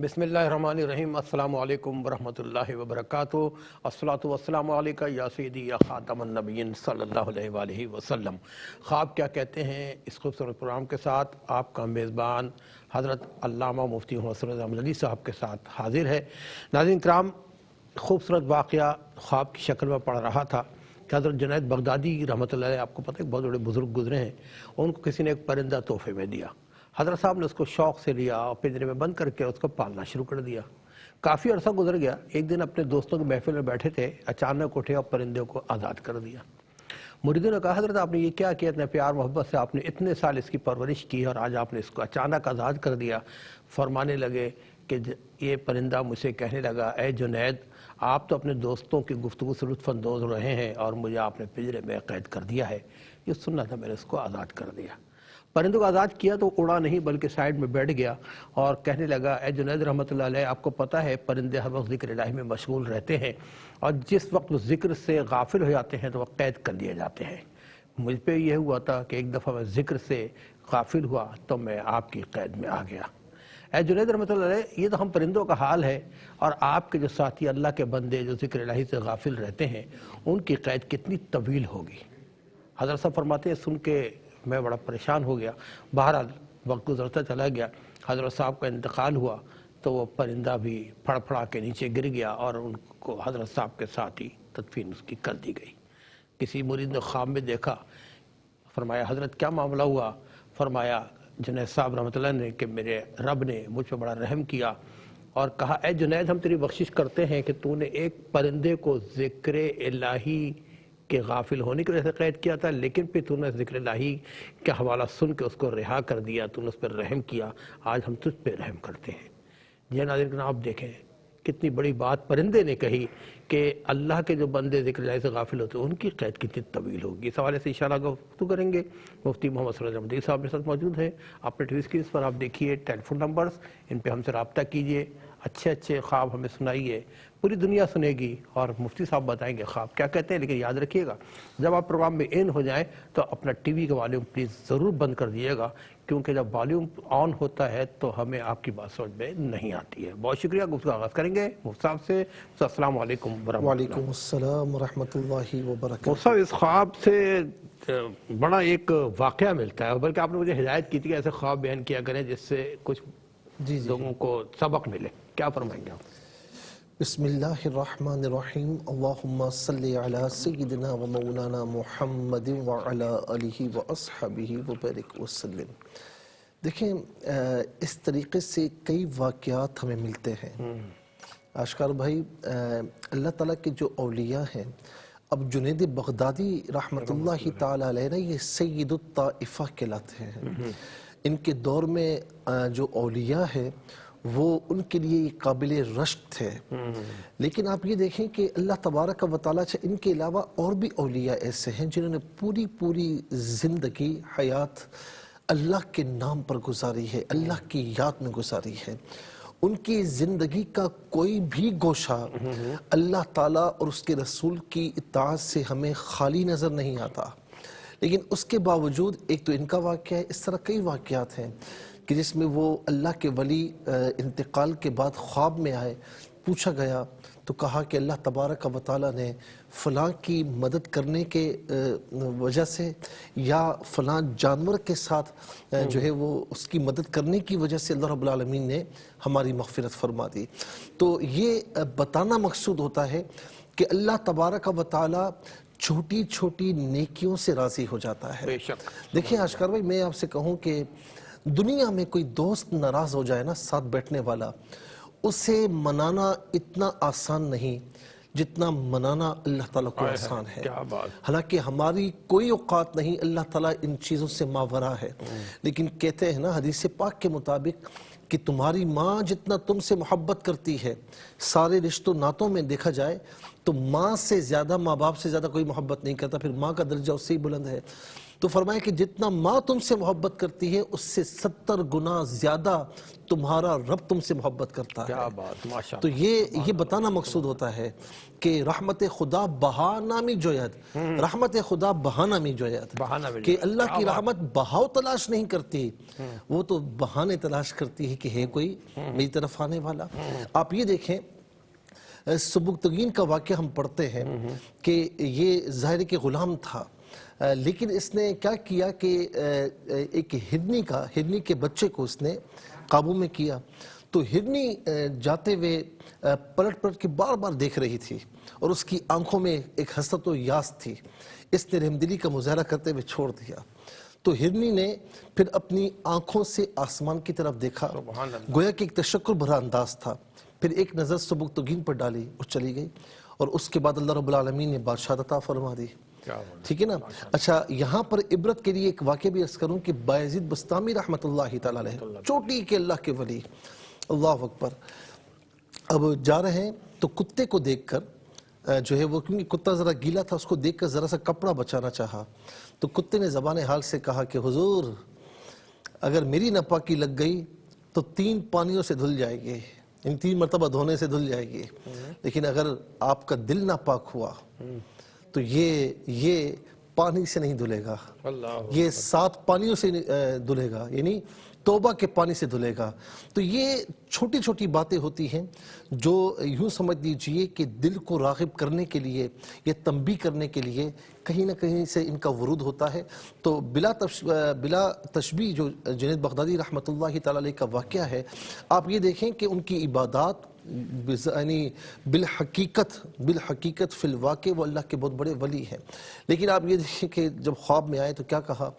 بسم اللہ الرحمن الرحیم۔ السلام علیکم ورحمۃ اللہ وبرکاتہ۔ الصلاۃ والسلام علیکہ یا سیدی یا خاتم النبیین صلی اللہ علیہ وآلہ وسلم۔ خواب کیا کہتے ہیں، اس خوبصورت پروگرام کے ساتھ آپ کا میزبان حضرت علامہ مفتی محمد احمد علی صاحب کے ساتھ حاضر ہے۔ ناظرین کرام، خوبصورت واقعہ خواب کی شکل میں پڑھ رہا تھا کہ حضرت جنید بغدادی رحمۃ اللہ علیہ، آپ کو پتہ ہے بہت بڑے بزرگ گزرے ہیں، ان کو کسی نے ایک پرندہ تحفے میں دیا۔ حضرت صاحب نے اس کو شوق سے لیا اور پنجرے میں بند کر کے اس کو پالنا شروع کر دیا۔ کافی عرصہ گزر گیا، ایک دن اپنے دوستوں کے محفل میں بیٹھے تھے، اچانک اٹھے اور پرندے کو آزاد کر دیا۔ مریدوں نے کہا حضرت آپ نے یہ کیا کیا، اتنے پیار محبت سے آپ نے اتنے سال اس کی پرورش کی اور آج آپ نے اس کو اچانک آزاد کر دیا۔ فرمانے لگے کہ یہ پرندہ مجھ سے کہنے لگا، اے جنید آپ تو اپنے دوستوں کی گفتگو سے لطف اندوز رہے ہیں اور مجھے آپ نے پنجرے میں قید کر دیا ہے، یہ سننا تھا، میں نے اس کو آزاد کر دیا۔ پرندوں کو آزاد کیا تو اڑا نہیں بلکہ سائیڈ میں بیٹھ گیا اور کہنے لگا، اے جنید رحمۃ اللہ علیہ آپ کو پتہ ہے پرندے ہر وقت ذکر الہی میں مشغول رہتے ہیں اور جس وقت وہ ذکر سے غافل ہو جاتے ہیں تو وہ قید کر لیے جاتے ہیں۔ مجھ پہ یہ ہوا تھا کہ ایک دفعہ میں ذکر سے غافل ہوا تو میں آپ کی قید میں آ گیا۔ اے جنید رحمۃ اللہ علیہ، یہ تو ہم پرندوں کا حال ہے، اور آپ کے جو ساتھی اللہ کے بندے جو ذکر الہی سے غافل رہتے ہیں ان کی قید کتنی طویل ہوگی۔ حضرت صاحب فرماتے ہیں سن کے میں بڑا پریشان ہو گیا۔ بہرحال وقت گزرتا چلا گیا، حضرت صاحب کا انتقال ہوا تو وہ پرندہ بھی پھڑ پھڑا کے نیچے گر گیا اور ان کو حضرت صاحب کے ساتھ ہی تدفین اس کی کر دی گئی۔ کسی مرید نے خواب میں دیکھا، فرمایا حضرت کیا معاملہ ہوا؟ فرمایا جنید صاحب رحمۃ اللہ نے کہ میرے رب نے مجھ پہ بڑا رحم کیا اور کہا، اے جنید ہم تیری بخشش کرتے ہیں کہ تو نے ایک پرندے کو ذکر الہی کہ غافل ہونے کی وجہ سے قید کیا تھا، لیکن پھر تو نے ذکر الہی کا حوالہ سن کے اس کو رہا کر دیا، تو نے اس پر رحم کیا، آج ہم تجھ پہ رحم کرتے ہیں۔ جی ناظرین آپ دیکھیں کتنی بڑی بات پرندے نے کہی کہ اللہ کے جو بندے ذکر الہی سے غافل ہوتے ہیں ان کی قید کتنی طویل ہوگی۔ اس حوالے سے انشاءاللہ گفتگو کریں گے۔ مفتی محمد صلی اللہ علیہ وسلم صاحب میرے ساتھ موجود ہیں، اپنے ٹی وی اسکرین پر آپ دیکھیے ٹیلی فون نمبرز، ان پہ ہم سے رابطہ کیجئے، اچھے اچھے خواب ہمیں سنائیے، پوری دنیا سنے گی اور مفتی صاحب بتائیں گے خواب کیا کہتے ہیں۔ لیکن یاد رکھیے گا جب آپ پروگرام میں ان ہو جائیں تو اپنا ٹی وی کا والیوم پلیز ضرور بند کر دیجیے گا، کیونکہ جب والیوم آن ہوتا ہے تو ہمیں آپ کی بات سمجھ میں نہیں آتی ہے۔ بہت شکریہ، گفتگو آغاز کریں گے مفتی صاحب سے۔ السلام علیکم ورحمۃ اللہ۔ وعلیکم السلام ورحمۃ اللہ وبرکاتہ۔ مفتی صاحب اس خواب سے بڑا ایک واقعہ ملتا ہے، بلکہ آپ نے مجھے ہدایت کی تھی کہ ایسے خواب بیان کیا کریں جس سے کچھ لوگوں کو سبق ملے، کیا فرمائیں گے آپ؟ بسم اللہ الرحمن الرحیم، اللہم صلی علی سیدنا و مولانا محمد وعلی آلہ و اصحابہ وبارک وسلم۔ دیکھیں اس طریقے سے کئی واقعات ہمیں ملتے ہیں آشکار بھائی۔ اللہ تعالیٰ کے جو اولیاء ہیں، اب جنید بغدادی رحمت اللہ تعالیٰ علیہ نا یہ سید الطائفہ کہلاتے ہیں۔ ان کے دور میں جو اولیاء ہیں وہ ان کے لیے قابل رشک تھے، لیکن آپ یہ دیکھیں کہ اللہ تبارک و تعالیٰ ان کے علاوہ اور بھی اولیاء ایسے ہیں جنہوں نے پوری زندگی حیات اللہ کے نام پر گزاری ہے، اللہ کی یاد میں گزاری ہے۔ ان کی زندگی کا کوئی بھی گوشہ اللہ تعالیٰ اور اس کے رسول کی اطاعت سے ہمیں خالی نظر نہیں آتا، لیکن اس کے باوجود ایک تو ان کا واقعہ ہے، اس طرح کئی واقعات ہیں کہ جس میں وہ اللہ کے ولی انتقال کے بعد خواب میں آئے، پوچھا گیا تو کہا کہ اللہ تبارک و تعالیٰ نے فلاں کی مدد کرنے کے وجہ سے یا فلاں جانور کے ساتھ جو ہے وہ اس کی مدد کرنے کی وجہ سے اللہ رب العالمین نے ہماری مغفرت فرما دی۔ تو یہ بتانا مقصود ہوتا ہے کہ اللہ تبارک و تعالیٰ چھوٹی چھوٹی نیکیوں سے راضی ہو جاتا ہے۔ بے شک۔ دیکھیں آشکار بھائی، میں آپ سے کہوں کہ دنیا میں کوئی دوست ناراض ہو جائے نا ساتھ بیٹھنے والا، اسے منانا اتنا آسان نہیں جتنا منانا اللہ تعالیٰ کو آسان ہے۔ حالانکہ ہماری کوئی اوقات نہیں، اللہ تعالیٰ ان چیزوں سے ماورا ہے، لیکن کہتے ہیں نا حدیث پاک کے مطابق کہ تمہاری ماں جتنا تم سے محبت کرتی ہے، سارے رشتوں ناتوں میں دیکھا جائے تو ماں سے زیادہ، ماں باپ سے زیادہ کوئی محبت نہیں کرتا، پھر ماں کا درجہ اس سے ہی بلند ہے۔ تو فرمایا کہ جتنا ماں تم سے محبت کرتی ہے اس سے 70 گنا زیادہ تمہارا رب تم سے محبت کرتا ہے. کیا بات، ماشاء تو اللہ. یہ بتانا مقصود ہوتا ہے کہ رحمت خدا بہانہ می جوید، رحمت خدا بہانہ می جوید، بہانہ میں کہ جو ہے. اللہ کی رحمت بہاؤ تلاش نہیں کرتی، وہ تو بہانے تلاش کرتی ہے کہ ہے کوئی میری طرف آنے والا. آپ یہ دیکھیں سبکتگین کا واقعہ ہم پڑھتے ہیں کہ یہ ظاہر کہ غلام تھا، لیکن اس نے کیا کیا کہ ایک ہرنی کے بچے کو اس نے قابو میں کیا. تو ہرنی جاتے ہوئے پلٹ پلٹ کے بار بار دیکھ رہی تھی اور اس کی آنکھوں میں ایک حسرت و یاس تھی. اس نے رحمدلی کا مظاہرہ کرتے ہوئے چھوڑ دیا. تو ہرنی نے پھر اپنی آنکھوں سے آسمان کی طرف دیکھا، سبحان اللہ. گویا کہ ایک تشکر بھرا انداز تھا. پھر ایک نظر سبکتگین پر ڈالی اور چلی گئی، اور اس کے بعد اللہ رب العالمین نے بادشاہت عطا فرما دی. کیا بات. ٹھیک ہے نا. اچھا یہاں پر عبرت کے لیے ایک واقعہ بھی عرض کروں کہ بایزید بستامی رحمۃ اللہ تعالی علیہ، چوٹی کے اللہ کے ولی، اللہ اکبر، اب جا رہے ہیں تو کتے کو دیکھ کر جو ہے وہ، کیونکہ کتا ذرا گیلا تھا، اس کو دیکھ کر ذرا سا کپڑا بچانا چاہا. تو کتے نے زبان حال سے کہا کہ حضور اگر میری ناپاکی لگ گئی تو 3 پانیوں سے دھل جائے گی، ان 3 مرتبہ دھونے سے دھل جائے گی، لیکن اگر آپ کا دل ناپاک ہوا تو یہ پانی سے نہیں دھلے گا، اللہ. یہ 7 پانیوں سے دھلے گا، یعنی توبہ کے پانی سے دھلے گا. تو یہ چھوٹی چھوٹی باتیں ہوتی ہیں جو یوں سمجھ لیجئے کہ دل کو راغب کرنے کے لیے یا تنبیہ کرنے کے لیے کہیں نہ کہیں سے ان کا ورود ہوتا ہے. تو بلا تشبیہ جو جنید بغدادی رحمۃ اللہ تعالی علیہ کا واقعہ ہے، آپ یہ دیکھیں کہ ان کی عبادات یعنی بالحقیقت فی الواقع وہ اللہ کے بہت بڑے ولی ہیں. لیکن آپ یہ دیکھیں کہ جب خواب میں آئے تو کیا کہا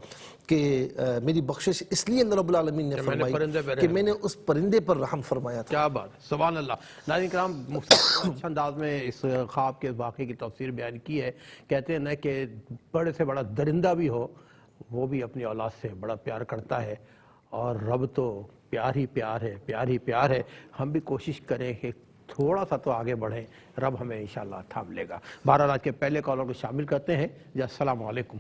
کہ میری بخشش اس لیے اللہ رب العالمین نے فرمائی کہ میں نے اس پرندے پر رحم فرمایا تھا. کیا بات، سبحان اللہ. ناظرین کرام، مختصر اچھا انداز میں اس خواب کے واقعے کی تفسیر بیان کی ہے. کہتے ہیں نا کہ بڑے سے بڑا درندہ بھی ہو وہ بھی اپنی اولاد سے بڑا پیار کرتا ہے، اور رب تو پیار ہی پیار ہے، پیار ہی پیار ہے. ہم بھی کوشش کریں کہ تھوڑا سا تو آگے بڑھیں، رب ہمیں انشاءاللہ تھام لے گا. بہرحال آج کے پہلے کالر کو شامل کرتے ہیں. جی السلام علیکم.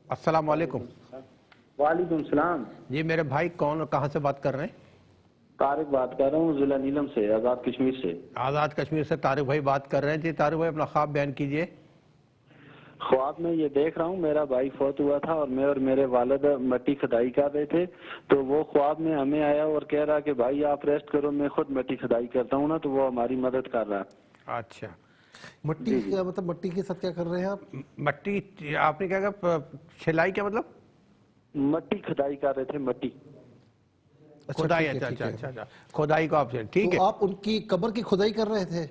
السلام علیکم. وعلیکم السلام. جی میرے بھائی کون اور کہاں سے بات کر رہے ہیں؟ طارق بات کر رہا ہوں ضلع نیلم سے، آزاد کشمیر سے. آزاد کشمیر سے طارق بھائی بات کر رہے ہیں. جی طارق بھائی اپنا خواب بیان کیجئے. خواب میں یہ دیکھ رہا ہوں میرا بھائی فوت ہوا تھا اور میں اور میرے والد مٹی کھدائی کر رہے تھے، تو وہ خواب میں ہمیں آیا اور کہہ رہا کہ بھائی آپ ریسٹ کرو، میں خود مٹی کھدائی کرتا ہوں نا، تو وہ ہماری مدد کر رہا. اچھا. مٹی کیا مطلب، مٹی کے ساتھ کیا کر رہے ہیں آپ؟ مٹی آپ نے کیا کہا، چھلائی کیا مطلب؟ مٹی کھدائی کر رہے تھے، مٹی کھدائی. اچھا اچھا اچھا اچھا کھدائی کو آپ سے ٹھیک ہے. تو آپ ان کی قبر کی کھدائی کر رہے تھے؟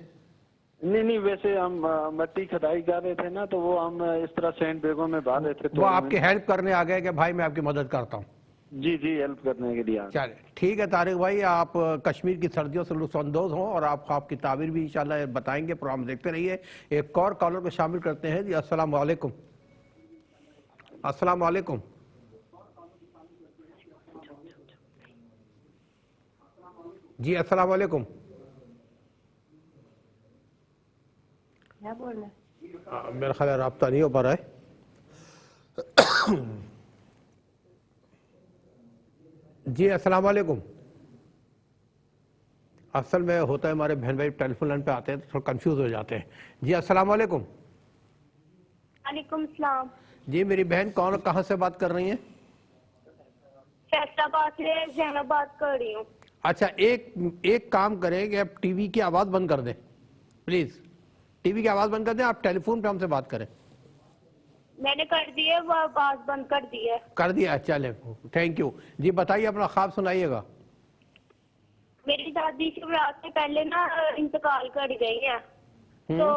نہیں ویسے ہم مٹی کھدائی کر رہے تھے نا، تو وہ ہم اس طرح سینڈ بیگوں میں بھر رہے تھے. وہ آپ کی ہیلپ کرنے آ گئے کہ بھائی میں آپ کی مدد کرتا ہوں. جی ہیلپ کرنے کے لیے. چلے ٹھیک ہے طارق بھائی، آپ کشمیر کی سردیوں سے لطف اندوز ہوں اور آپ خواب کی تعبیر بھی انشاءاللہ بتائیں گے. پروگرام دیکھتے رہیے. ایک اور کالر کو شامل کرتے ہیں. جی السلام علیکم. السلام علیکم. جی السلام علیکم. میرا خیال ہے رابطہ نہیں ہو پا رہا ہے. جی السلام علیکم. اصل میں ہوتا ہے ہمارے بہن بھائی ٹیلی فون لائن پہ آتے ہیں تو تھوڑا کنفیوز ہو جاتے ہیں. جی السلام علیکم. وعلیکم السلام. جی میری بہن کون اور کہاں سے بات کر رہی ہیں؟ فیصل آباد سے زینب بات کر رہی ہوں. اچھا ایک کام کریں کہ آپ ٹی وی کی آواز بند کر دیں پلیز. ٹی وی کی آواز بند کر دیں. آپ ٹیلی فون پہ ہم سے بات کریں. میں نے کر دی ہے، وہ آواز بند کر دی ہے. کر دیا. چلے تھینک یو. جی بتائیے اپنا خواب سنائیے گا. میری دادی شیورات سے پہلے نا انتقال کر گئی ہیں، تو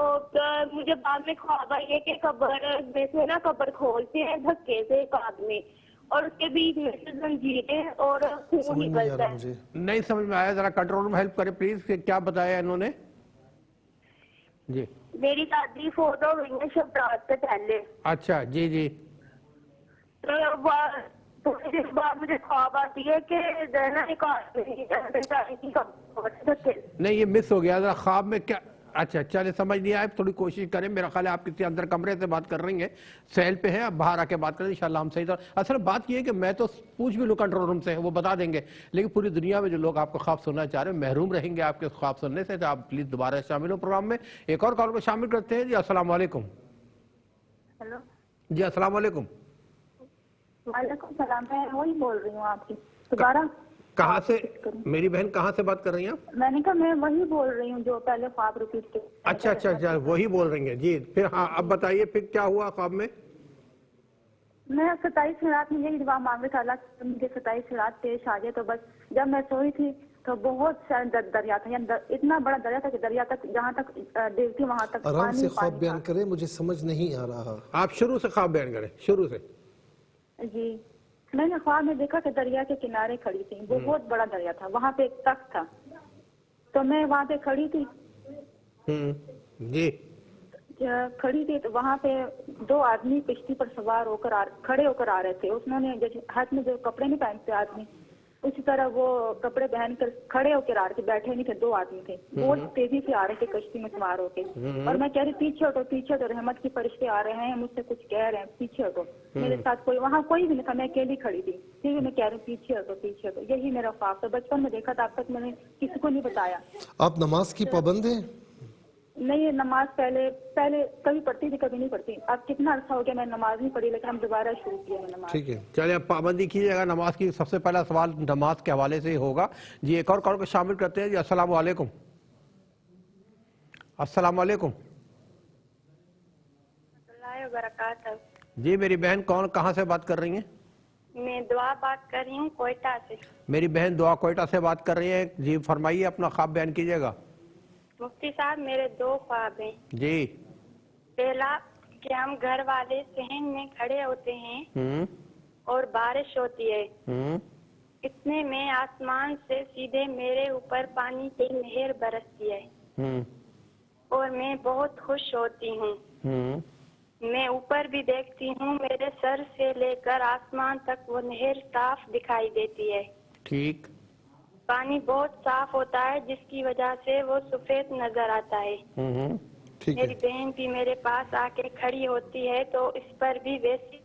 مجھے بعد میں خواب آئی ہے کہ قبر میں سے نا قبر کھولتے ہیں دھکے سے ایک آدمی، اور اس کے بیچ میں سے زنجیریں اور خون نکلتا ہے. نہیں سمجھ میں آیا، ذرا کنٹرول روم ہیلپ کرے پلیز. کیا بتایا انہوں نے؟ جی میری دادی فوت ہو گئی ہے شیورات سے پہلے. اچھا جی. تو تھوڑی دیر بعد مجھے خواب آتی ہے کہ نہیں یہ مس ہو گیا. ذرا خواب میں کیا اچھا چلے سمجھ نہیں آئے تھوڑی کوشش کریں. میرا خیال ہے آپ کسی اندر کمرے سے بات کر رہی ہیں, سیل پہ ہیں, اب باہر آ کے بات کریں انشاءاللہ ہم صحیح طرح. اصل بات یہ ہے کہ میں تو پوچھ بھی لوں کنٹرول روم سے, وہ بتا دیں گے, لیکن پوری دنیا میں جو لوگ آپ کو خواب سننا چاہ رہے ہیں محروم رہیں گے آپ کے خواب سننے سے. تو آپ پلیز دوبارہ شامل ہو پروگرام میں. ایک اور کال کو شامل کرتے ہیں. جی السلام علیکم. ہیلو. جی السلام علیکم. وعلیکم السلام. میں وہی بول رہی ہوں آپ کی دوبارہ. کہاں سے میری بہن کہاں سے بات کر رہی ہیں آپ؟ میں نے کہا میں وہی بول رہی ہوں جو پہلے خواب ریپیٹ کے. اچھا اچھا اچھا وہی بول رہی ہیں جی. پھر ہاں اب بتائیے پھر کیا ہوا خواب میں؟ میں 27 رات میں یہی دعا مانگ رہی تھی اللہ کہ مجھے 27 رات پیش آ جائے. تو بس جب میں سوئی تھی تو بہت سارا دریا تھا, اتنا بڑا دریا تھا کہ دریا تک جہاں تک دیکھتی وہاں تک آرام سے پانی خواب پانی بیان کریں, مجھے سمجھ نہیں آ رہا. آپ شروع سے خواب بیان کریں, شروع سے. جی میں نے خواب میں دیکھا کہ دریا کے کنارے کھڑی تھی. بہت بڑا دریا تھا, وہاں پہ ایک تخت تھا, تو میں وہاں پہ کھڑی تھی. جی کھڑی تھی تو وہاں پہ 2 آدمی کشتی پر سوار ہو کر کھڑے ہو کر آ رہے تھے. انہوں نے جیسے ہاتھ میں جو کپڑے نہیں پہنتے آدمی, اسی طرح وہ کپڑے پہن کر کھڑے ہو کر آ رہے تھے, بیٹھے نہیں تھے. 2 آدمی تھے, بہت تیزی سے آ رہے تھے کشتی میں سوار ہو کے. اور میں کہہ رہی پیچھے ہٹو پیچھے ہٹو, رحمت کے فرشتے آ رہے ہیں, مجھ سے کچھ کہہ رہے ہیں, پیچھے ہٹو. میرے ساتھ وہاں کوئی بھی نہیں تھا, میں اکیلی کھڑی تھی. ٹھیک ہے, میں کہہ رہی ہوں پیچھے ہٹو پیچھے ہٹو. یہی میرا خواب تھا, بچپن میں دیکھا تھا, اب تک میں نے کسی کو نہیں بتایا. آپ نماز کی پابند ہیں؟ نہیں, نماز پہلے کبھی پڑھتی تھی کبھی نہیں پڑھتی. اب کتنا عرصہ ہو گیا میں نماز نہیں پڑھی, لیکن ہم دوبارہ شروع کیے ہیں نماز. ٹھیک ہے, چلے اب پابندی کیجیے گا نماز کی. سب سے پہلا سوال نماز کے حوالے سے ہی ہوگا. جی ایک اور کال کو شامل کرتے ہیں. جی السلام علیکم. السلام علیکم. اللہ وبرکاتہ. جی میری بہن کون کہاں سے بات کر رہی ہیں؟ میں دعا بات کر رہی ہوں کوئٹہ سے. میری بہن دعا کوئٹہ سے بات کر رہی ہیں. جی فرمائیے اپنا خواب بیان کیجیے گا. مفتی صاحب میرے 2 خواب ہیں. جی پہلا کہ ہم گھر والے صحن میں کھڑے ہوتے ہیں اور بارش ہوتی ہے. اتنے میں آسمان سے سیدھے میرے اوپر پانی کی نہر برستی ہے اور میں بہت خوش ہوتی ہوں. میں اوپر بھی دیکھتی ہوں, میرے سر سے لے کر آسمان تک وہ نہر صاف دکھائی دیتی ہے. ٹھیک. پانی بہت صاف ہوتا ہے جس کی وجہ سے وہ سفید نظر آتا ہے. ٹھیک ہے. میری بہن بھی میرے پاس آ کے کھڑی ہوتی ہے تو اس پر بھی ویسی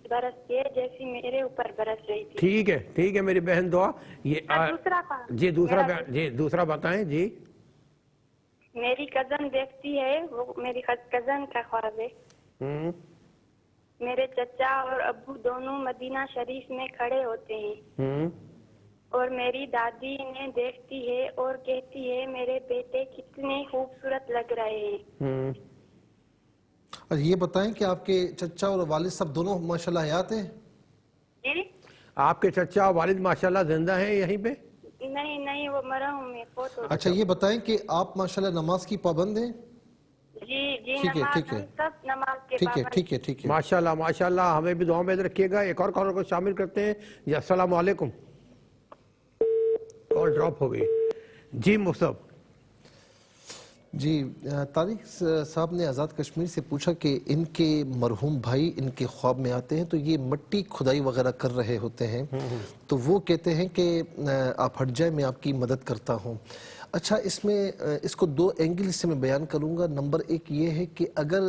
برستی ہے جیسی میرے اوپر برس رہی تھی. ٹھیک ہے ٹھیک ہے میری بہن دعا. یہ دوسرا خواب جی دوسرا بیان, جی دوسرا بتائیں. جی میری کزن دیکھتی ہے, وہ میری کزن کا خواب ہے. میرے چچا اور ابو دونوں مدینہ شریف میں کھڑے ہوتے ہیں اور میری دادی انہیں دیکھتی ہے اور کہتی ہے میرے بیٹے کتنے خوبصورت لگ رہے ہیں. اور یہ بتائیں کہ آپ کے چچا اور والد صاحب دونوں ماشاءاللہ حیات ہیں؟ جی آپ کے چچا اور والد ماشاءاللہ زندہ ہیں یہیں پہ؟ نہیں وہ مرحوم میں فوت ہو. اچھا یہ بتائیں کہ آپ ماشاءاللہ نماز کی پابند ہیں؟ جی ٹھیک ہے, نماز ٹھیک ہے, ہم سب نماز کے ٹھیک ہے, پابند. ٹھیک ہے, ٹھیک ہے. ماشاءاللہ ماشاءاللہ, ہمیں بھی دعا میں رکھیے گا. ایک اور کالر کو شامل کرتے ہیں. جی السلام علیکم. کال ڈراپ ہو گئی. جی مصطفیٰ. جی طارق صاحب نے آزاد کشمیر سے پوچھا کہ ان کے مرحوم بھائی ان کے خواب میں آتے ہیں تو یہ مٹی کھدائی وغیرہ کر رہے ہوتے ہیں, تو وہ کہتے ہیں کہ آپ ہٹ جائیں, میں آپ کی مدد کرتا ہوں. اچھا اس کو 2 اینگل سے میں بیان کروں گا. نمبر 1 یہ ہے کہ اگر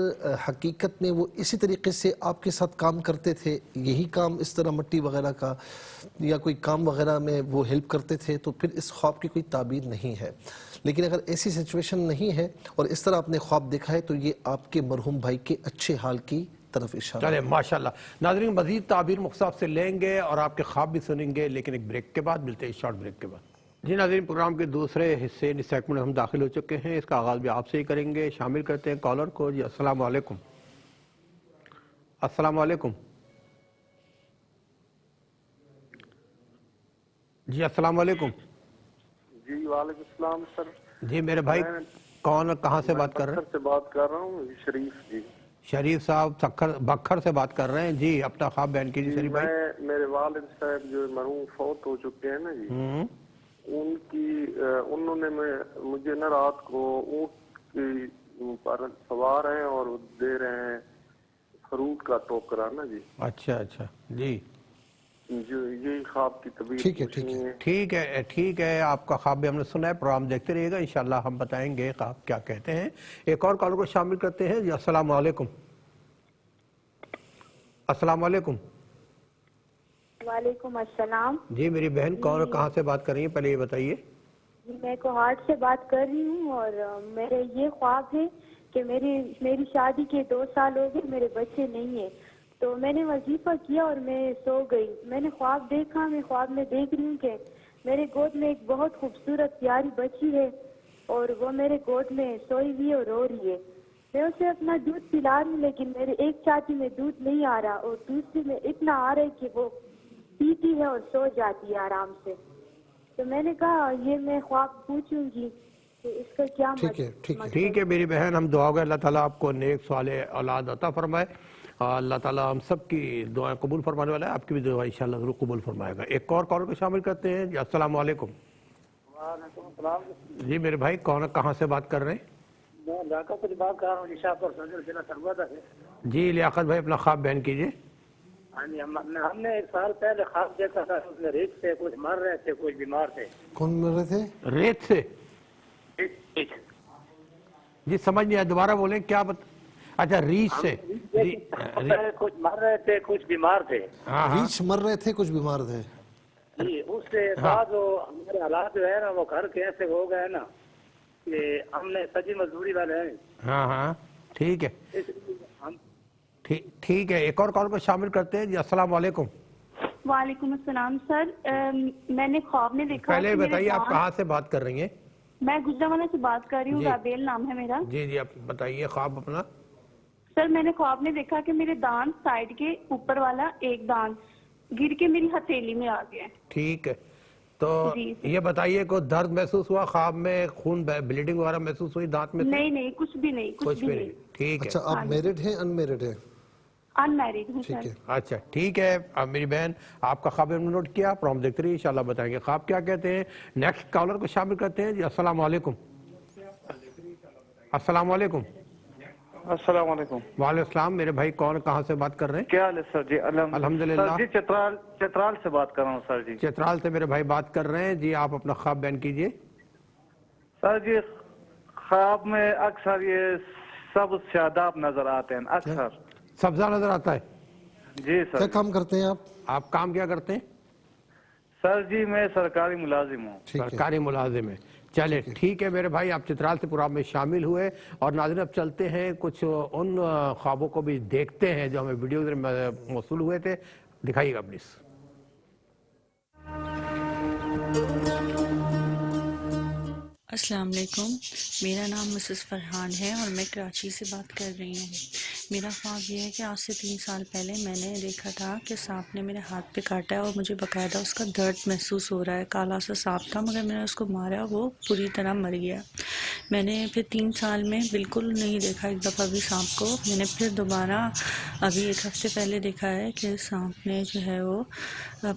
حقیقت میں وہ اسی طریقے سے آپ کے ساتھ کام کرتے تھے, یہی کام اس طرح مٹی وغیرہ کا یا کوئی کام وغیرہ میں وہ ہیلپ کرتے تھے, تو پھر اس خواب کی کوئی تعبیر نہیں ہے. لیکن اگر ایسی سچویشن نہیں ہے اور اس طرح آپ نے خواب دیکھا ہے تو یہ آپ کے مرحوم بھائی کے اچھے حال کی طرف اشارہ. چلے ماشاءاللہ. ناظرین مزید تعبیر مصطفیٰ سے لیں گے اور آپ کے خواب بھی سنیں گے, لیکن ایک بریک کے بعد ملتے ہیں, شارٹ بریک کے بعد. جی ناظرین پروگرام کے دوسرے حصے سیگمنٹ میں ہم داخل ہو چکے ہیں. اس کا آغاز بھی آپ سے ہی کریں گے. شامل کرتے ہیں کالر کو. جی السلام علیکم. السلام علیکم. جی السلام علیکم. جی وعلیکم السلام سر. جی میرے بھائی کون کہاں سے بات کر رہے ہیں؟ بکھر سے بات کر رہا ہوں. شریف. جی شریف صاحب بکھر سے بات کر رہے ہیں. جی اپنا خواب بیان کیجیے شریف بھائی. میرے والد صاحب جو مرحوم فوت ہو چکے ہیں نا جی, انہوں نے مجھے نا رات کو اونٹ کی پر سوار ہیں اور دے رہے ہیں فروٹ کا ٹوکرا نا جی. اچھا اچھا. جی جو یہی خواب کی طبیعت ٹھیک ہے، ٹھیک ہے۔ پوچھنی ہے۔ ٹھیک ہے، آپ کا خواب بھی ہم نے سنا ہے، پروگرام دیکھتے رہیے گا، انشاءاللہ ہم بتائیں گے خواب کیا کہتے ہیں۔ ایک اور کالر کو شامل کرتے ہیں جی۔ السلام علیکم۔ السلام علیکم۔ وعلیکم السلام جی میری بہن کون اور کہاں سے بات کر رہی ہیں، پہلے یہ بتائیے۔ جی، میں کوہاٹ سے بات کر رہی ہوں، اور میرے یہ خواب ہے کہ میری شادی کے 2 سال ہو گئے، میرے بچے نہیں ہیں، تو میں نے وظیفہ کیا اور میں سو گئی۔ میں نے خواب دیکھا، میں خواب میں دیکھ رہی ہوں کہ میرے گود میں ایک بہت خوبصورت پیاری بچی ہے، اور وہ میرے گود میں سوئی ہوئی ہے اور رو رہی ہے۔ میں اسے اپنا دودھ پلا رہی ہوں، لیکن میرے ایک چھاتی میں دودھ نہیں آ رہا، اور دوسری میں اتنا آ رہا ہے کہ وہ پیتی ہے اور سو جاتی ہے آرام سے۔ تو میں نے کہا یہ میں خواب پوچھوں گی کہ اس کا کیا ٹھیک ہے، ٹھیک ہے۔ ٹھیک ہے میری بہن، ہم دعا گے اللہ تعالیٰ آپ کو نیک صالح اولاد عطا فرمائے، اور اللہ تعالیٰ ہم سب کی دعائیں قبول فرمانے والا ہے، آپ کی بھی دعا انشاءاللہ ضرور قبول فرمائے گا۔ ایک اور کالر کو شامل کرتے ہیں جی۔ السلام علیکم۔ وعلیکم السلام۔ جی میرے بھائی کون کہاں سے بات کر رہے ہیں؟ میں ڈھاکہ سے بات کر رہا ہوں، نشا پر سنجر ضلع سرگودا سے۔ جی لیاقت بھائی اپنا خواب بیان کیجیے۔ ہاں جی، ہم نے 1 سال پہلے خواب دیکھا تھا، اس میں ریت سے کچھ مر رہے تھے، کچھ بیمار تھے۔ کون مل رہے تھے؟ ریت سے؟ جی سمجھ نہیں آیا، دوبارہ بولیں کیا اچھا ریچ سے؟ کچھ مر رہے تھے، کچھ بیمار تھے۔ ہاں ہاں ریچھ مر رہے تھے، کچھ بیمار تھے۔ جی، اس سے بعد وہ ہمارے حالات جو ہے نا، وہ گھر کے ایسے ہو گئے نا کہ ہم نے سجی مزدوری والے ہیں، ہاں ہاں ٹھیک ہے، اس لیے ہم ٹھیک ہے۔ ایک اور کال کو شامل کرتے ہیں جی۔ السلام علیکم۔ وعلیکم السلام سر، میں نے خواب میں دیکھا پہلے کہ میرے بتائیے آپ دانت- کہاں سے بات کر رہی ہیں؟ میں گجرانوالہ سے بات کر رہی ہوں، جی۔ رابیل نام ہے میرا۔ جی آپ بتائیے خواب اپنا۔ سر میں نے خواب میں دیکھا کہ میرے دانت سائڈ کے اوپر والا ایک دانت گر کے میری ہتھیلی میں آ گیا ہے۔ ٹھیک ہے، تو جی۔ یہ بتائیے کوئی درد محسوس ہوا خواب میں، خون بلیڈنگ وغیرہ محسوس ہوئی دانت میں سے؟ نہیں کچھ بھی نہیں، کچھ بھی نہیں۔ ٹھیک ہے، اچھا آپ میرڈ ہیں ان میرڈ ہیں؟ ان میرڈ ہوں ٹھیک سر۔ ہے۔ اچھا ٹھیک ہے۔ اب میری بہن آپ کا خواب ہم نے نوٹ کیا، پروگرام دیکھتے رہیے، انشاءاللہ بتائیں گے خواب کیا کہتے ہیں۔ نیکسٹ کالر کو شامل کرتے ہیں جی۔ السلام علیکم۔ السلام علیکم۔ السلام علیکم۔ وعلیکم السلام۔ میرے بھائی کون کہاں سے بات کر رہے ہیں؟ کیا حال ہے سر؟ جی الحمدللہ۔ سر جی چترال سے بات کر رہا ہوں سر جی۔ چترال سے میرے بھائی بات کر رہے ہیں جی، آپ اپنا خواب بیان کیجیے۔ سر جی خواب میں اکثر یہ سبز شاداب نظر آتے ہیں اکثر۔ سبزہ نظر آتا ہے؟ جی کیا سر۔ کام کرتے ہیں آپ؟ آپ کام کیا کرتے ہیں؟ سر جی میں سرکاری ملازم ہوں۔ ٹھیک ہے۔ سرکاری ملازم ہے۔ چلے ٹھیک ہے میرے بھائی، آپ چترال سے پروگرام میں شامل ہوئے، اور ناظرین اب چلتے ہیں کچھ ان خوابوں کو بھی دیکھتے ہیں جو ہمیں ویڈیو میں موصول ہوئے تھے، دکھائیے گا پلیز۔ السلام علیکم، میرا نام مسز فرحان ہے اور میں کراچی سے بات کر رہی ہوں۔ میرا خواب یہ ہے کہ آج سے 3 سال پہلے میں نے دیکھا تھا کہ سانپ نے میرے ہاتھ پہ کاٹا ہے، اور مجھے باقاعدہ اس کا درد محسوس ہو رہا ہے۔ کالا سا سانپ تھا، مگر میں نے اس کو مارا، وہ پوری طرح مر گیا۔ میں نے پھر 3 سال میں بالکل نہیں دیکھا ایک دفعہ بھی سانپ کو۔ میں نے پھر دوبارہ ابھی 1 ہفتے پہلے دیکھا ہے کہ سانپ نے جو ہے وہ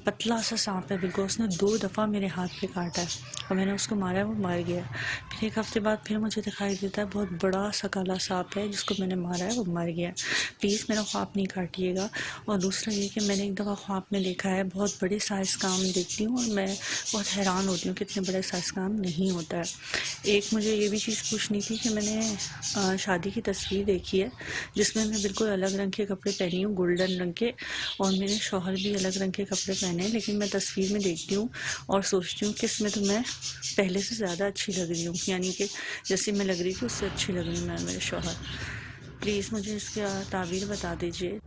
پتلا سا سانپ ہے بالکل، اس نے 2 دفعہ میرے ہاتھ پہ کاٹا ہے، اور میں نے اس کو مارا، وہ مر گیا۔ پھر 1 ہفتے بعد پھر مجھے دکھائی دیتا ہے بہت بڑا سا کالا سانپ ہے جس کو میں نے مارا ہے، وہ مر گیا۔ پلیز میرا خواب نہیں کاٹیے گا۔ اور دوسرا یہ کہ میں نے ایک دفعہ خواب میں دیکھا ہے، بہت بڑے سائز کا آم دیکھتی ہوں اور میں بہت حیران ہوتی ہوں کہ اتنے بڑے سائز کا آم نہیں ہوتا ہے۔ ایک مجھے یہ بھی چیز پوچھنی تھی کہ میں نے شادی کی تصویر دیکھی ہے جس میں بالکل الگ رنگ کے کپڑے پہنی ہوں، گولڈن رنگ کے، اور میرے شوہر بھی الگ رنگ کے کپڑے پہنے ہیں، لیکن میں تصویر میں دیکھتی ہوں اور سوچتی ہوں کہ اس میں تو میں پہلے سے زیادہ اچھی لگ رہی ہوں، یعنی کہ جیسے میں لگ رہی تھی اس سے اچھی لگ رہی ہوں میں اور میرے شوہر۔ پلیز مجھے اس کا تعبیر بتا دیجیے۔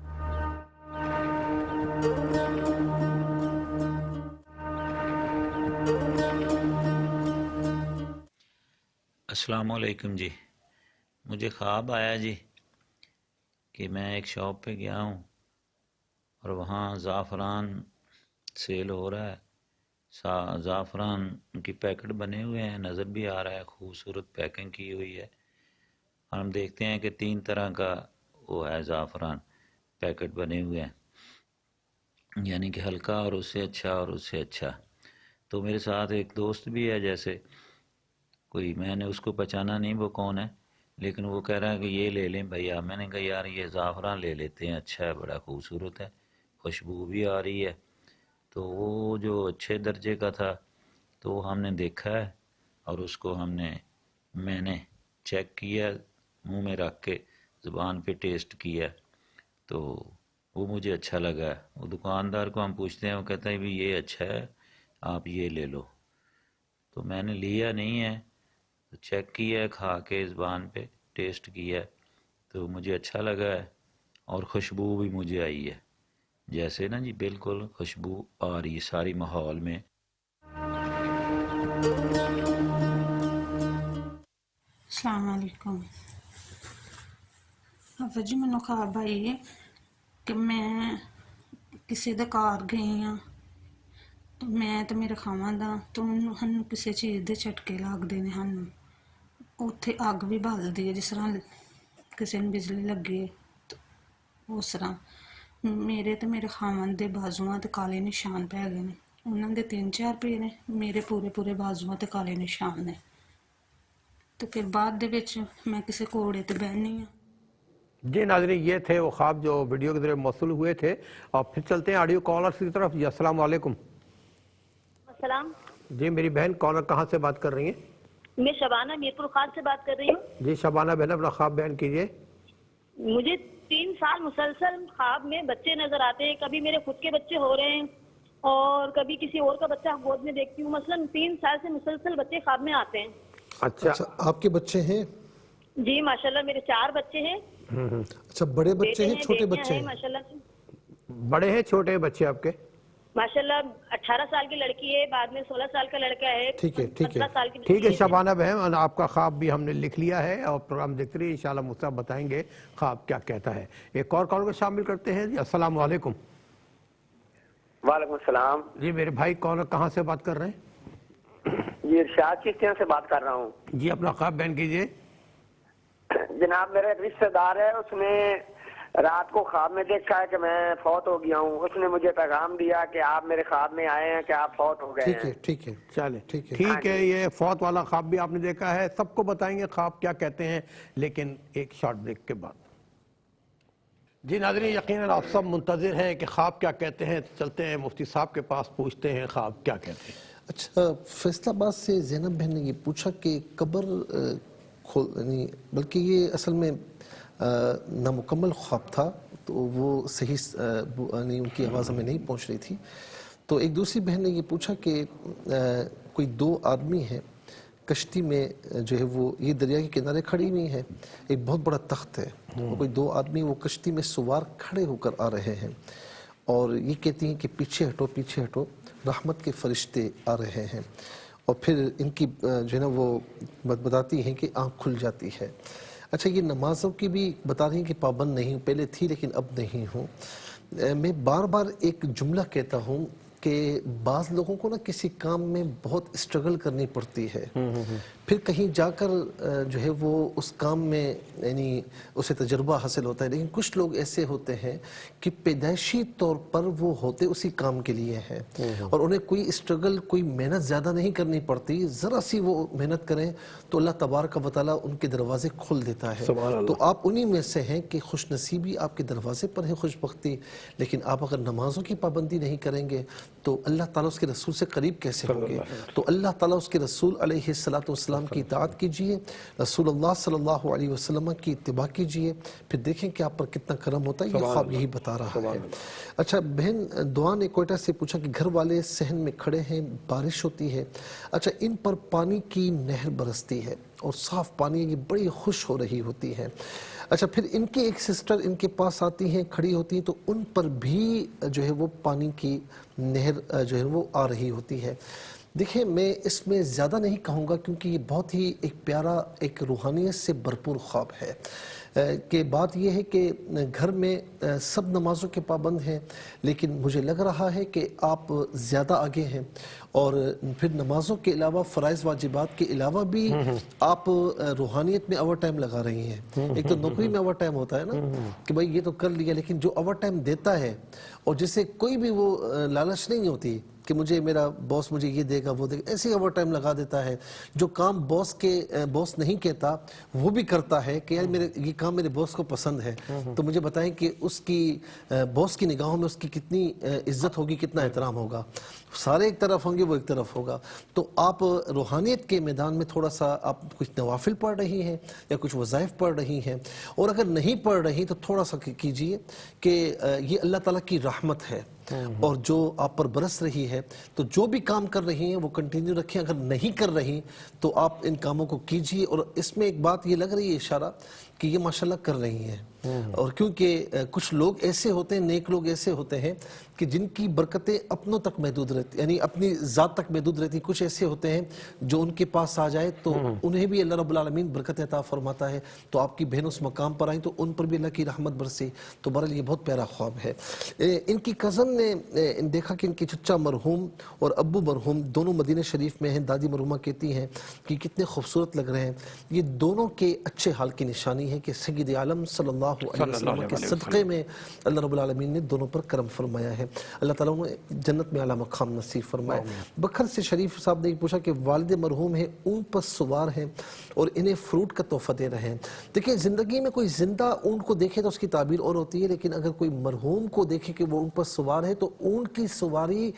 السلام علیکم جی، مجھے خواب آیا جی کہ میں ایک شاپ پہ گیا ہوں اور وہاں زعفران سیل ہو رہا ہے۔ زعفران کی پیکٹ بنے ہوئے ہیں، نظر بھی آ رہا ہے، خوبصورت پیکنگ کی ہوئی ہے، اور ہم دیکھتے ہیں کہ 3 طرح کا وہ ہے زعفران پیکٹ بنے ہوئے ہیں، یعنی کہ ہلکا اور اس سے اچھا اور اس سے اچھا۔ تو میرے ساتھ ایک دوست بھی ہے، جیسے کوئی میں نے اس کو پہچانا نہیں وہ کون ہے، لیکن وہ کہہ رہا ہے کہ یہ لے لیں بھیا۔ میں نے کہا یار یہ زعفران لے لیتے ہیں، اچھا ہے، بڑا خوبصورت ہے، خوشبو بھی آ رہی ہے، تو وہ جو اچھے درجے کا تھا تو ہم نے دیکھا ہے اور اس کو میں نے چیک کیا، منہ میں رکھ کے زبان پہ ٹیسٹ کیا تو وہ مجھے اچھا لگا ہے۔ وہ دکاندار کو ہم پوچھتے ہیں، وہ کہتا ہے بھی یہ اچھا ہے آپ یہ لے لو، تو میں نے لیا نہیں ہے، چیک کیا ہے، کھا کے زبان پہ ٹیسٹ کیا ہے تو مجھے اچھا لگا ہے اور خوشبو بھی مجھے آئی ہے، جیسے نا جی بالکل خوشبو آ رہی ہے ساری ماحول میں۔ السلام علیکم۔ ابا جی مینوں خواب آئی ہے کہ میں کسی دے گھر گئی ہاں تو میں تے میرے خاوند تو ہن کسی چیز دے چٹکے لگدے نے، ہن اوتھے اگ بھی بلدی ہے جس طرح کسی نے بجلی لگی ہے تو اس طرح میرے تے میرے خاوند دے بازواں تے کالے نشان پੈ گئے نے، انہاں دے 3-4 پے نے، میرے پورے بازواں تے کالے نشان نے۔ تو پھر بعد دے وچ میں کسی کوڑے تے بہنی ہاں۔ جی ناظرین، یہ تھے وہ خواب جو ویڈیو کے ذریعے موصول ہوئے تھے، اور پھر چلتے ہیں آڈیو کالرز کی طرف۔ جی السلام علیکم۔ السلام جی میری بہن کالر کہاں سے بات کر رہی ہیں؟ میں شبانہ میرپور خاص سے بات کر رہی ہوں۔ جی شبانہ بہن اپنا خواب بیان کیجیے۔ مجھے 3 سال مسلسل خواب میں بچے نظر آتے ہیں، کبھی میرے خود کے بچے ہو رہے ہیں اور کبھی کسی اور کا بچہ گود میں دیکھتی ہوں، مثلا 3 سال سے مسلسل بچے خواب میں آتے ہیں۔ اچھا آپ کے بچے ہیں؟ جی ماشاءاللہ میرے 4 بچے ہیں۔ اچھا بڑے بچے ہیں چھوٹے بچے ہیں؟ ماشاءاللہ بڑے ہیں چھوٹے بچے آپ کے؟ ماشاءاللہ 18 سال کی لڑکی ہے، بعد میں 16 سال کا لڑکا ہے، 17 سال کی ٹھیک ہے شبانہ بہن، آپ کا خواب بھی ہم نے لکھ لیا ہے اور پروگرام دیکھتے رہیے، انشاءاللہ مصطفیٰ بتائیں گے خواب کیا کہتا ہے۔ ایک اور کال کو شامل کرتے ہیں۔ جی السلام علیکم۔ وعلیکم السلام۔ جی میرے بھائی کالر کہاں سے بات کر رہے ہیں؟ جی ارشاد چشتیاں سے بات کر رہا ہوں۔ جی اپنا خواب بیان کیجیے۔ جناب میرا ایک رشتہ دار ہے، اس نے رات کو خواب میں دیکھا ہے کہ میں فوت ہو گیا ہوں، اس نے مجھے پیغام دیا کہ آپ میرے خواب میں آئے ہیں کہ آپ فوت ہو گئے ہیں۔ ٹھیک ہے چلے ٹھیک ہے، یہ فوت والا خواب بھی آپ نے دیکھا ہے، سب کو بتائیں گے خواب کیا کہتے ہیں لیکن ایک شارٹ بریک کے بعد۔ جی ناظرین یقیناً آپ سب منتظر ہیں کہ خواب کیا کہتے ہیں، چلتے ہیں مفتی صاحب کے پاس پوچھتے ہیں خواب کیا کہتے ہیں۔ اچھا فیصل آباد سے زینب بہن نے یہ پوچھا کہ قبر یعنی بلکہ یہ اصل میں نامکمل خواب تھا تو وہ صحیح یعنی ان کی آواز ہمیں نہیں پہنچ رہی تھی، تو ایک دوسری بہن نے یہ پوچھا کہ کوئی 2 آدمی ہیں کشتی میں جو ہے وہ یہ دریا کے کنارے کھڑی ہوئی ہیں، ایک بہت بڑا تخت ہے، کوئی 2 آدمی وہ کشتی میں سوار کھڑے ہو کر آ رہے ہیں اور یہ کہتی ہیں کہ پیچھے ہٹو، رحمت کے فرشتے آ رہے ہیں، اور پھر ان کی جو ہے نا وہ بتاتی ہیں کہ آنکھ کھل جاتی ہے۔ اچھا یہ نمازوں کی بھی بتا رہی ہیں کہ پابند نہیں ہوں، پہلے تھی لیکن اب نہیں ہوں۔ میں بار بار ایک جملہ کہتا ہوں کہ بعض لوگوں کو نا کسی کام میں بہت اسٹرگل کرنی پڑتی ہے، پھر کہیں جا کر جو ہے وہ اس کام میں یعنی اسے تجربہ حاصل ہوتا ہے، لیکن کچھ لوگ ایسے ہوتے ہیں کہ پیدائشی طور پر وہ ہوتے اسی کام کے لیے ہیں اور انہیں کوئی اسٹرگل کوئی محنت زیادہ نہیں کرنی پڑتی، ذرا سی وہ محنت کریں تو اللہ تبارک و تعالیٰ ان کے دروازے کھول دیتا ہے۔ تو آپ انہی میں سے ہیں کہ خوش نصیبی آپ کے دروازے پر ہے، خوش بختی، لیکن آپ اگر نمازوں کی پابندی نہیں کریں گے تو اللہ تعالیٰ اس کے رسول سے قریب کیسے ہوں گے؟ تو اللہ تعالیٰ اس کے رسول علیہ السلام کی اطاعت کیجئے، رسول اللہ صلی اللہ علیہ وسلم کی اتباع کیجئے، پھر دیکھیں کہ آپ پر کتنا کرم ہوتا ہے، یہ خواب یہی بتا رہا ہے۔ اچھا بہن دعا نے کوئٹہ سے پوچھا کہ گھر والے صحن میں کھڑے ہیں، بارش ہوتی ہے، اچھا ان پر پانی کی نہر برستی ہے اور صاف پانی یہ بڑی خوش ہو رہی ہوتی ہے، اچھا پھر ان کی ایک سسٹر ان کے پاس آتی ہیں کھڑی ہوتی ہیں تو ان پر بھی جو ہے وہ پانی کی نہر جو ہے وہ آ رہی ہوتی ہے۔ دیکھیں میں اس میں زیادہ نہیں کہوں گا کیونکہ یہ بہت ہی ایک پیارا ایک روحانیت سے بھرپور خواب ہے کہ بات یہ ہے کہ گھر میں سب نمازوں کے پابند ہیں لیکن مجھے لگ رہا ہے کہ آپ زیادہ آگے ہیں اور پھر نمازوں کے علاوہ فرائض واجبات کے علاوہ بھی آپ روحانیت میں اوور ٹائم لگا رہی ہیں۔ ایک تو نوکری میں اوور ٹائم ہوتا ہے نا کہ بھائی یہ تو کر لیا، لیکن جو اوور ٹائم دیتا ہے اور جسے کوئی بھی وہ لالچ نہیں ہوتی کہ مجھے میرا باس مجھے یہ دے گا وہ دے گا، ایسے اوور ٹائم لگا دیتا ہے. جو کام باس نہیں کہتا وہ بھی کرتا ہے کہ یار یہ کام میرے باس کو پسند ہے. تو مجھے بتائیں کہ اس کی باس کی نگاہوں میں اس کی کتنی عزت ہوگی، کتنا احترام ہوگا. سارے ایک طرف ہوں گے، وہ ایک طرف ہوگا. تو آپ روحانیت کے میدان میں تھوڑا سا آپ کچھ نوافل پڑھ رہی ہیں یا کچھ وظائف پڑھ رہی ہیں، اور اگر نہیں پڑھ رہی تو تھوڑا سا کیجئے کہ یہ اللہ تعالیٰ کی رحمت ہے اور جو آپ پر برس رہی ہے. تو جو بھی کام کر رہی ہیں وہ کنٹینیو رکھیں. اگر نہیں کر رہی تو آپ ان کاموں کو کیجئے. اور اس میں ایک بات یہ لگ رہی ہے اشارہ کہ یہ ماشاءاللہ کر رہی ہیں. اور کیونکہ کچھ لوگ ایسے ہوتے ہیں، نیک لوگ ایسے ہوتے ہیں کہ جن کی برکتیں اپنوں تک محدود رہتی، یعنی اپنی ذات تک محدود رہتی. کچھ ایسے ہوتے ہیں جو ان کے پاس آ جائے تو انہیں بھی اللہ رب العالمین برکت عطا فرماتا ہے. تو آپ کی بہن اس مقام پر آئیں تو ان پر بھی اللہ کی رحمت برسی. تو بہرحال یہ بہت پیارا خواب ہے. ان کی کزن نے دیکھا کہ ان کے چچا مرحوم اور ابو مرحوم دونوں مدینہ شریف میں ہیں. دادی مرحومہ کہتی ہیں کہ کتنے خوبصورت لگ رہے ہیں. یہ دونوں کے اچھے حال کی نشانی ہے کہ سید عالم صلی اللہ علیہ وسلم کے صدقے میں اللہ رب العالمین نے دونوں پر کرم فرمایا ہے. اللہ تعالیٰ نے جنت میں اعلیٰ مقام نصیب فرمائے. بکھر سے شریف صاحب نے پوچھا کہ والد مرحوم ہیں، اونٹ پر سوار ہیں اور انہیں فروٹ کا تحفہ دے رہے ہیں. دیکھیں زندگی میں کوئی زندہ اونٹ کو دیکھے تو اس کی تعبیر اور ہوتی ہے، لیکن اگر کوئی مرحوم کو دیکھے کہ وہ اونٹ پر سوار ہے تو اونٹ کی سواری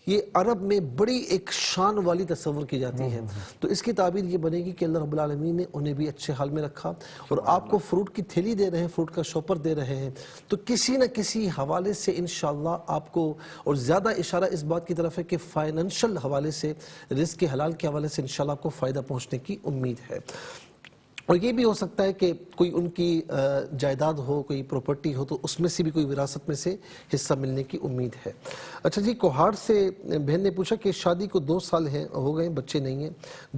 یہ عرب میں بڑی ایک شان والی تصور کی جاتی ہے. تو اس کی تعبیر یہ بنے گی کہ اللہ رب العالمین نے انہیں بھی اچھے حال میں رکھا اور آپ کو فروٹ کی تھیلی دے رہے ہیں، فروٹ کا شاپر دے رہے ہیں. تو کسی نہ کسی حوالے سے انشاءاللہ آپ کو، اور زیادہ اشارہ اس بات کی طرف ہے کہ فائنینشل حوالے سے، رزق حلال کے حوالے سے انشاءاللہ آپ کو فائدہ پہنچنے کی امید ہے. اور یہ بھی ہو سکتا ہے کہ کوئی ان کی جائیداد ہو، کوئی پراپرٹی ہو تو اس میں سے بھی کوئی وراثت میں سے حصہ ملنے کی امید ہے. اچھا جی، کوہاڑ سے بہن نے پوچھا کہ شادی کو 2 سال ہو گئے، بچے نہیں ہیں،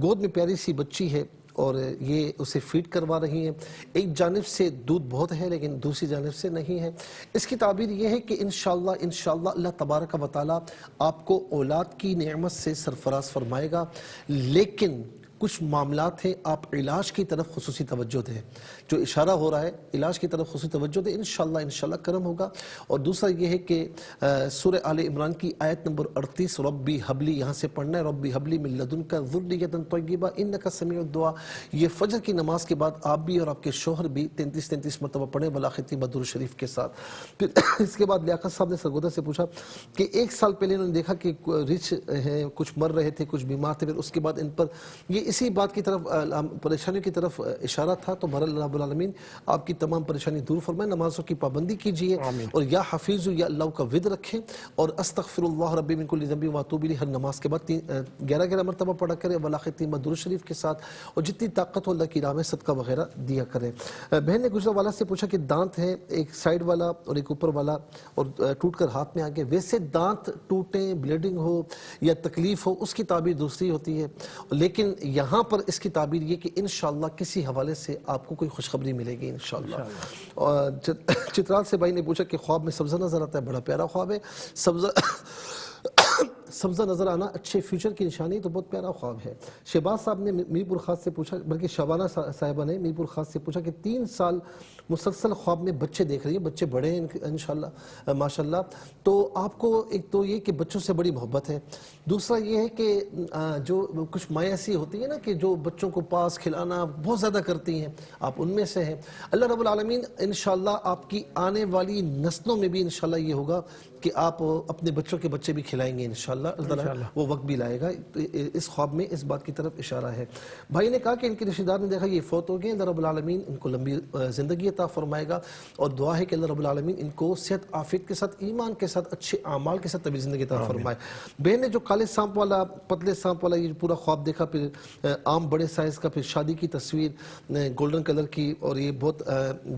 گود میں پیاری سی بچی ہے اور یہ اسے فیڈ کروا رہی ہیں. ایک جانب سے دودھ بہت ہے لیکن دوسری جانب سے نہیں ہے. اس کی تعبیر یہ ہے کہ انشاءاللہ اللہ تبارک و تعالیٰ آپ کو اولاد کی نعمت سے سرفراز فرمائے گا. لیکن کچھ معاملات ہیں، آپ علاج کی طرف خصوصی توجہ دیں. جو اشارہ ہو رہا ہے علاج کی طرف خصوصی توجہ دیں، انشاءاللہ کرم ہوگا. اور دوسرا یہ ہے کہ سورہ آل عمران کی آیت نمبر 38 ربی حبلی یہاں سے پڑھنا ہے. ربی حبلی من لدنک ذریۃ طیبہ انک سمیع الدعاء. یہ فجر کی نماز کے بعد آپ بھی اور آپ کے شوہر بھی 33 مرتبہ پڑھیں بلا ختم درود شریف کے ساتھ. پھر اس کے بعد لیاقت صاحب نے سرگودا سے پوچھا کہ 1 سال پہلے انہوں نے دیکھا کہ رچ ہیں، کچھ مر رہے تھے، کچھ بیمار تھے. پھر اس کے بعد ان پر یہ اسی بات کی طرف، پریشانیوں کی طرف اشارہ تھا. تو بہرحال اللہ رب العالمین آپ کی تمام پریشانی دور فرمائے. نمازوں کی پابندی کیجئے اور یا حفیظ یا اللہ کا ود رکھیں اور استغفر اللہ ربی من کل ذنب واتوب الیہ ہر نماز کے بعد 11 مرتبہ پڑھا کریں ولا ختم درود شریف کے ساتھ. اور جتنی طاقت ہو اللہ کی راہ میں صدقہ وغیرہ دیا کریں. بہن نے گجرا والا سے پوچھا کہ دانت ہیں، ایک سائیڈ والا اور ایک اوپر والا، اور ٹوٹ کر ہاتھ میں آ گئے. ویسے دانت ٹوٹیں، بلیڈنگ ہو یا تکلیف ہو، اس کی تعبیر دوسری ہوتی ہے، لیکن یہاں پر اس کی تعبیر یہ کہ انشاءاللہ کسی حوالے سے آپ کو کوئی خوشخبری ملے گی انشاءاللہ. اور چترال سے بھائی نے پوچھا کہ خواب میں سبزہ نظر آتا ہے. بڑا پیارا خواب ہے. سبزہ نظر آنا اچھے فیوچر کی نشانی، تو بہت پیارا خواب ہے. شہباز صاحب نے میرپور خاص سے پوچھا، بلکہ شبانہ صاحبہ نے میرپور خاص سے پوچھا کہ 3 سال مسلسل خواب میں بچے دیکھ رہی ہیں، بچے بڑے ہیں انشاءاللہ ماشاءاللہ. تو آپ کو ایک تو یہ کہ بچوں سے بڑی محبت ہے، دوسرا یہ ہے کہ جو کچھ مائیں ایسی ہوتی ہیں نا کہ جو بچوں کو پاس کھلانا بہت زیادہ کرتی ہیں، آپ ان میں سے ہیں. اللہ رب العالمین انشاءاللہ آپ کی آنے والی نسلوں میں بھی انشاءاللہ یہ ہوگا کہ آپ اپنے بچوں کے بچے بھی کھلائیں گے انشاءاللہ. وہ وقت بھی لائے گا. اس خواب میں اس بات کی طرف اشارہ ہے. بھائی نے کہا کہ ان کے رشتہ دار نے دیکھا یہ فوت ہو گئے، اللہ رب العالمین ان کو لمبی زندگی عطا فرمائے گا، اور دعا ہے کہ اللہ رب العالمین ان کو صحت عافیت کے ساتھ، ایمان کے ساتھ، اچھے اعمال کے ساتھ طویل زندگی عطا فرمائے. بہن نے جو کالے سانپ والا، پتلے سانپ والا یہ پورا خواب دیکھا، پھر عام بڑے سائز کا، پھر شادی کی تصویر گولڈن کلر کی، اور یہ بہت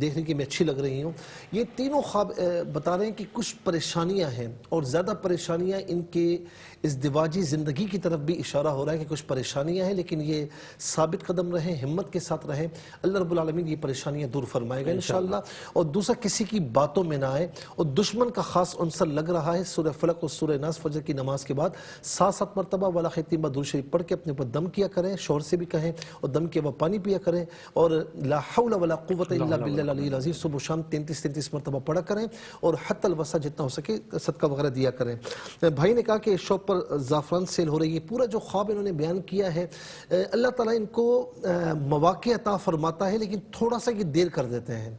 دیکھنے کی میں اچھی لگ رہی ہوں. یہ تینوں خواب بتا رہے ہیں کہ کچھ پریشانیاں ہیں، اور زیادہ پریشانیاں ان کے ازدواجی زندگی کی طرف بھی اشارہ ہو رہا ہے کہ کچھ پریشانیاں ہیں، لیکن یہ ثابت قدم رہیں، ہمت کے ساتھ رہیں. اللہ رب العالمین یہ پریشانیاں دور فرمائے گا انشاءاللہ. اور دوسرا کسی کی باتوں میں نہ آئے. اور دشمن کا خاص عنصر لگ رہا ہے، سورہ فلق اور سورہ ناس فجر کی نماز کے بعد 7 مرتبہ ولا ختم درود شریف پڑھ کے اپنے اوپر دم کیا کریں، شوہر سے بھی کہیں، اور دم کے بعد پانی پیا کریں، اور لا حول ولا قوت الا باللہ العلی العظیم صبح و شام 33 مرتبہ پڑھا کریں، اور حتی الوسع جتنا ہو سکے صدقہ وغیرہ دیا کریں. بھائی نے کہا کہ شاپ پر زعفران سیل ہو رہی ہے. پورا جو خواب انہوں نے بیان کیا ہے اللہ تعالیٰ ان کو مواقع عطا فرماتا ہے لیکن تھوڑا سا یہ دیر کر دیتے ہیں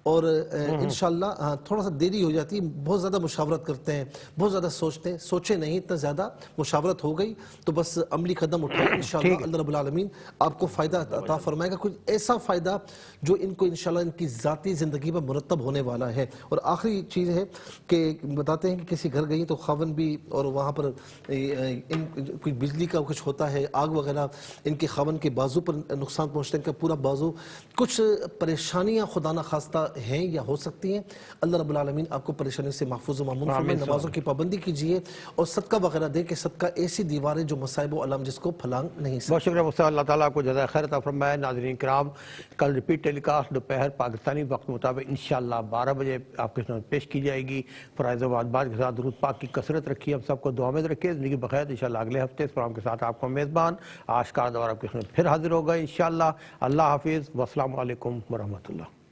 اور انشاءاللہ تھوڑا سا دیری ہو جاتی ہے. بہت زیادہ مشاورت کرتے ہیں, بہت زیادہ سوچتے ہیں, سوچے نہیں اتنا زیادہ مشاورت ہو گئی تو بس عملی قدم اٹھائیں. انشاءاللہ اللہ رب العالمین آپ کو فائدہ عطا فرمائے گا, کچھ ایسا فائدہ جو ان کو انشاءاللہ ان کی ذاتی زندگی پر مرتب ہونے والا ہے. اور آخری چیز ہے کہ بتاتے ہیں کہ کسی گھر گئی تو خاوند بھی, اور وہاں پر کوئی بجلی کا کچھ ہوتا ہے, آگ وغیرہ, ان کے خاوند کے بازو پر نقصان پہنچتے ہیں, ان کا پورا بازو, کچھ پریشانیاں خدا نخواستہ ہیں یا ہو سکتی ہیں. اللہ رب العالمین آپ کو پریشانی سے محفوظ و مامون فرمائے. نمازوں کی پابندی کیجئے اور صدقہ وغیرہ دے کہ صدقہ ایسی دیوار ہے جو مصائب و علام جس کو پھلانگ نہیں سکتے. بہت شکریہ مصطفیٰ, اللہ تعالیٰ کو جزائے خیر عطا فرمائے. ناظرین کرام, کل ریپیٹ ٹیلی کاسٹ دوپہر پاکستانی وقت مطابق انشاءاللہ 12 بجے آپ کے سامنے پیش کی جائے گی. فرائض و واجبات کے ساتھ درود پاک کی کثرت رکھیے, ہم سب کو دعا میں رکھیے. زندگی بخیر. انشاءاللہ اگلے ہفتے اس پروگرام کے ساتھ آپ کو میزبان آشکار دور آپ کے سامنے پھر حاضر ہوگا انشاءاللہ. اللہ حافظ, والسلام علیکم ورحمۃ اللہ.